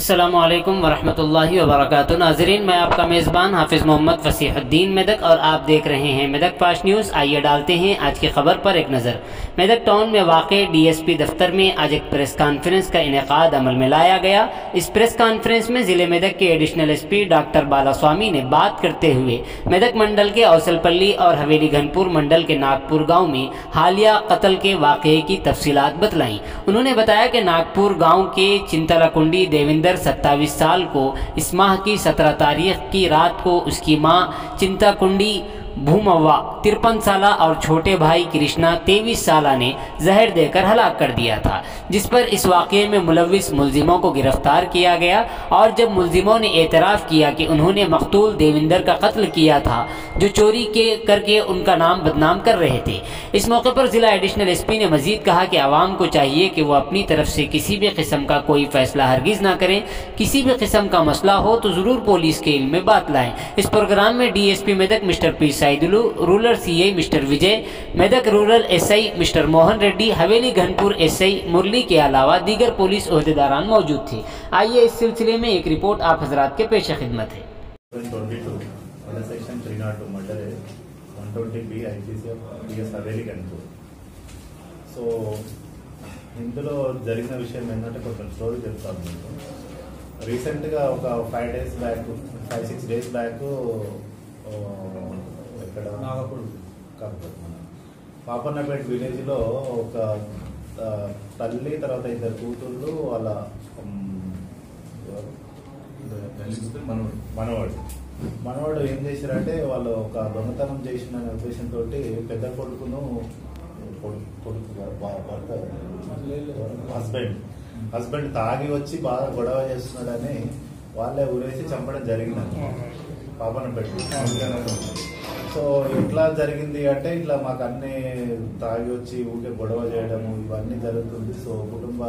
अस्सलामुअलैकुम वरहमतुल्लाहि वबरकातुहू। नाज़रीन, मैं आपका मेज़बान हाफिज़ मोहम्मद फसीहुद्दीन मेदक और आप देख रहे हैं मेदक फास्ट न्यूज़। आइए डालते हैं आज की खबर पर एक नज़र। मेदक टाउन में वाक़े डीएसपी दफ्तर में आज एक प्रेस कॉन्फ्रेंस का इनेकाद अमल में लाया गया। इस प्रेस कॉन्फ्रेंस में ज़िले मेदक के एडिशनल एसपी डॉक्टर बालास्वामी ने बात करते हुए मेदक मंडल के अवसलपल्ली और हवेली घनपुर मंडल के नागपुर गाँव में हालिया कत्ल के वाक़े की तफसीलात बतलाई। उन्होंने बताया कि नागपुर गाँव के चिंतलाकुंडी देवेंद्र 27 साल को इस माह की 17 तारीख की रात को उसकी मां चिंताकुंडी भूमव्वा 53 साला और छोटे भाई कृष्णा 23 साला ने जहर देकर हलाक कर दिया था, जिस पर इस वाक़े में मुलविस मुलजिमों को गिरफ्तार किया गया। और जब मुलजिमों ने एतराफ़ किया कि उन्होंने मकतूल देविंदर का कत्ल किया था, जो चोरी करके उनका नाम बदनाम कर रहे थे। इस मौके पर ज़िला एडिशनल एसपी ने मज़ीद कहा कि आवाम को चाहिए कि वो अपनी तरफ से किसी भी किस्म का कोई फ़ैसला हरगिज़ ना करें। किसी भी किस्म का मसला हो तो ज़रूर पुलिस के इल्म में बात लाएँ। इस प्रोग्राम में DSP Medak mister P Saidulu, rural CA mister Vijay, Medak rural SI mister Mohan Reddy, Haveli Ghanpur SI मुरली के अलावा दीगर पुलिस ओहदेदारान मौजूद थे। आइए इस सिलसिले में एक रिपोर्ट आप हजरात के पेश खिदमत है। सेक्शन 302 मर्डर है 120B IPC PS हवेली घनपुर। సో ఇందులో జరిగిన విషయం ఏంటంటే కొంచెం స్టోరీ చెప్తాను మీకు. రీసెంట్గా ఒక 5-6 డేస్ బ్యాక్ ఇక్కడ పాపన్నపేట విలేజ్లో ఒక తల్లి తర్వాత ఇద్దరు కూతుళ్ళు వాళ్ళ మనవాడు ఏం చేశారంటే వాళ్ళు ఒక దొంగతనం చేసిన ఉద్దేశంతో పెద్ద కొడుకును హస్బెండ్ తాగి వచ్చి బాగా గొడవ చేస్తున్నాడని వాళ్ళే ఊరేసి చంపడం జరిగిందండి పాపన్నపేట. సో ఎట్లా జరిగింది అంటే ఇట్లా మాకు అన్ని తాగి వచ్చి ఊరికే గొడవ చేయడము ఇవన్నీ జరుగుతుంది. సో కుటుంబ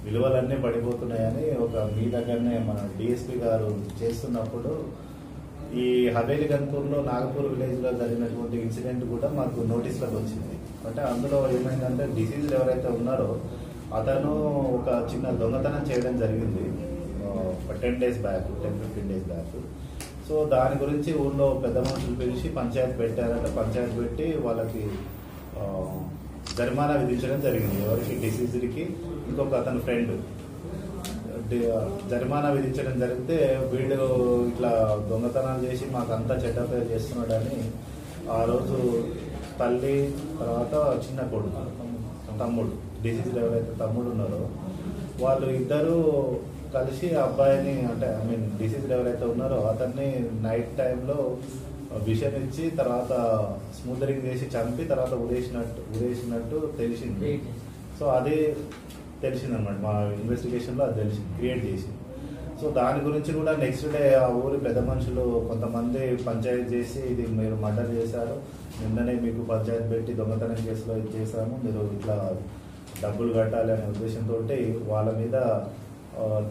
విలువలన్నీ పడిపోతున్నాయని ఒక మీ దగ్గరనే మన DSP గారు చేస్తున్నప్పుడు ఈ హవేలి గన్పూర్లో నాగపూర్ విలేజ్లో జరిగినటువంటి ఇన్సిడెంట్ కూడా మాకు నోటీస్లోకి వచ్చింది. అంటే అందులో ఏమైందంటే డిసీజ్డ్ ఎవరైతే ఉన్నారో అతను ఒక చిన్న దొంగతనం చేయడం జరిగింది 10 days back 10-15 days back. So దాని గురించి ఊళ్ళో పెద్ద మనుషులు పిలిచి పంచాయతీ పెట్టారంటే పంచాయతీ పెట్టి వాళ్ళకి జరిమానా విధించడం జరిగింది. ఎవరికి డిసీజ్డ్కి ఇంకొక అతని ఫ్రెండ్ జరిమానా విధించడం జరిగితే వీడు ఇట్లా దొంగతనాలు చేసి మాకంతా చెడ్డ పేరు చేస్తున్నాడని ఆ రోజు తల్లి తర్వాత చిన్న కొడుకు తమ్ముడు డిసీజ్ ఎవరైతే తమ్ముడు ఉన్నారో వాళ్ళు ఇద్దరు కలిసి అబ్బాయిని అంటే డిసీజ్ ఎవరైతే ఉన్నారో అతన్ని నైట్ టైంలో విషయం ఇచ్చి తర్వాత స్మూదరింగ్ చేసి చంపి తర్వాత ఉరేసినట్టు తెలిసింది. సో అది తెలిసిందన్నమాట మా ఇన్వెస్టిగేషన్లో అది తెలిసింది క్రియేట్ చేసి. సో దాని గురించి కూడా నెక్స్ట్ డే ఆ ఊరి పెద్ద మనుషులు కొంతమంది పంచాయతీ చేసి ఇది మీరు మర్డర్ చేశారు, నిన్ననే మీకు పంచాయతీ పెట్టి దొంగతనం కేసులో ఇది చేశాము, మీరు ఇట్లా డబ్బులు కట్టాలి అనే ఉద్దేశంతో వాళ్ళ మీద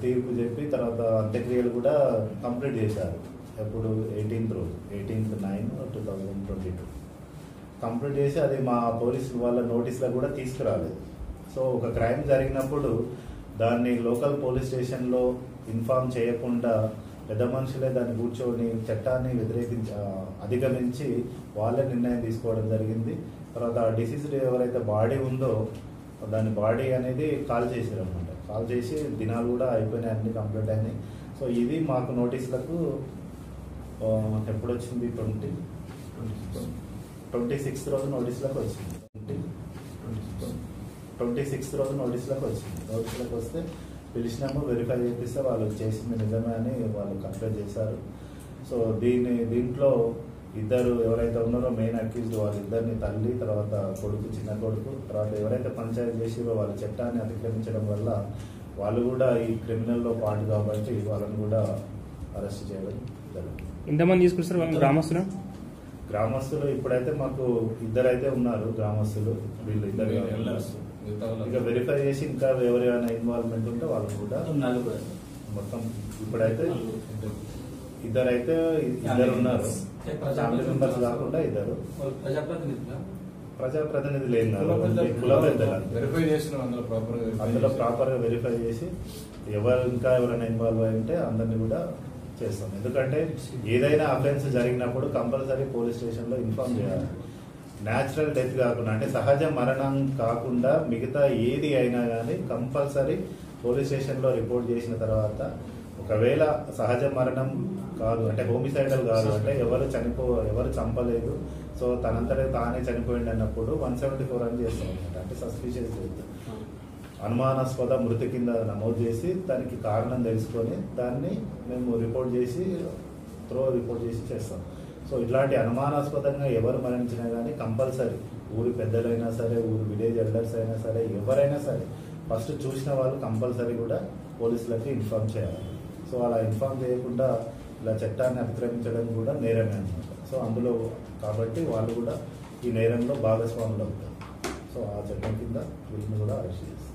తీర్పు చెప్పి తర్వాత అంత్యక్రియలు కూడా కంప్లీట్ చేశారు. ఎప్పుడు 18/9/2022 కంప్లీట్ చేసి అది మా పోలీసు వాళ్ళ నోటీసులో కూడా తీసుకురాలేదు. సో ఒక క్రైమ్ జరిగినప్పుడు దాన్ని లోకల్ పోలీస్ స్టేషన్లో ఇన్ఫార్మ్ చేయకుండా పెద్ద మనుషులే దాన్ని కూర్చొని చట్టాన్ని అధిగమించి వాళ్ళే నిర్ణయం తీసుకోవడం జరిగింది. తర్వాత డిసీజ్డ్ ఎవరైతే బాడీ ఉందో దాని బాడీ అనేది కాల్ చేశారు అనమాట. కాల్ చేసి దినాలు కూడా అయిపోయినాయి, అన్ని కంప్లీట్ అయినాయి. సో ఇది మాకు నోటీసులకు ఎప్పుడు వచ్చింది 26th రోజు నోటీసులకు వచ్చింది. 26th రోజు నోటీసులకు వచ్చింది. నోటీసులకు వస్తే పిలిచినాము, వెరిఫై చేపిస్తే వాళ్ళు చేసింది నిజమే అని వాళ్ళు కంప్లైంట్ చేశారు. సో దీంట్లో ఇద్దరు ఎవరైతే ఉన్నారో మెయిన్ అక్యూజ్డ్ వాళ్ళిద్దరిని తల్లి తర్వాత కొడుకు చిన్న కొడుకు తర్వాత ఎవరైతే పంచాయతీ చేసిరో వాళ్ళ చట్టాన్ని అతిక్రమించడం వల్ల వాళ్ళు కూడా ఈ క్రిమినల్లో పార్ట్ కాబట్టి వాళ్ళని కూడా అరెస్ట్ చేయడం జరిగింది. ఎంతమంది తీసుకొస్తారు గ్రామస్తులు ఇప్పుడైతే మాకు ఇద్దరైతే ఉన్నారు గ్రామస్తులు. వీళ్ళు ఇద్దరు ఇక వెరిఫై చేసి ఇంకా ఎవరైనా ఇన్వాల్వ్మెంట్ ఉంటే వాళ్ళకు కూడా మొత్తం ఇప్పుడైతే ఇద్దరు ఉన్నారు. ఫ్యామిలీ మెంబర్స్ కాకుండా ఇద్దరు ప్రజాప్రతినిధులు ఏం కాదు, కుల పెద్దలు వెరిఫై చేస్తున్నాం అందులో ప్రాపర్గా వెరిఫై చేసి ఇంకా ఎవరైనా ఇన్వాల్వ్ అయి ఉంటే అందరినీ కూడా చేస్తాం. ఎందుకంటే ఏదైనా అఫెన్స్ జరిగినప్పుడు కంపల్సరీ పోలీస్ స్టేషన్లో ఇన్ఫార్మ్ చేయాలి. న్యాచురల్ డెత్ కాకుండా అంటే సహజ మరణం కాకుండా మిగతా ఏది అయినా కానీ కంపల్సరీ పోలీస్ స్టేషన్లో రిపోర్ట్ చేసిన తర్వాత, ఒకవేళ సహజ మరణం కాదు అంటే హోమిసైడల్ కాదు అంటే ఎవరు చంపలేదు, సో తనంతటే తానే చనిపోయింది అన్నప్పుడు 174 అని చేస్తాం అనమాట. అంటే సస్పిషియస్ డెత్, అనుమానాస్పద మృతి కింద నమోదు చేసి దానికి కారణం తెలుసుకొని దాన్ని మేము రిపోర్ట్ చేసి చేస్తాం. సో ఇట్లాంటి అనుమానాస్పదంగా ఎవరు మరణించినా కానీ కంపల్సరీ ఊరి పెద్దలైనా సరే, ఊరి విలేజ్ ఎల్డర్స్ అయినా సరే, ఎవరైనా సరే ఫస్ట్ చూసిన వాళ్ళు కంపల్సరీ కూడా పోలీసులకి ఇన్ఫార్మ్ చేయాలి. సో అలా ఇన్ఫార్మ్ చేయకుండా ఇలా చట్టాన్ని అతిక్రమించడం కూడా నేరమే అనమాట. సో అందులో కాబట్టి వాళ్ళు కూడా ఈ నేరంలో భాగస్వాములు అవుతారు. సో ఆ చట్టం కింద వీళ్ళని కూడా అరెస్ట్ చేస్తారు.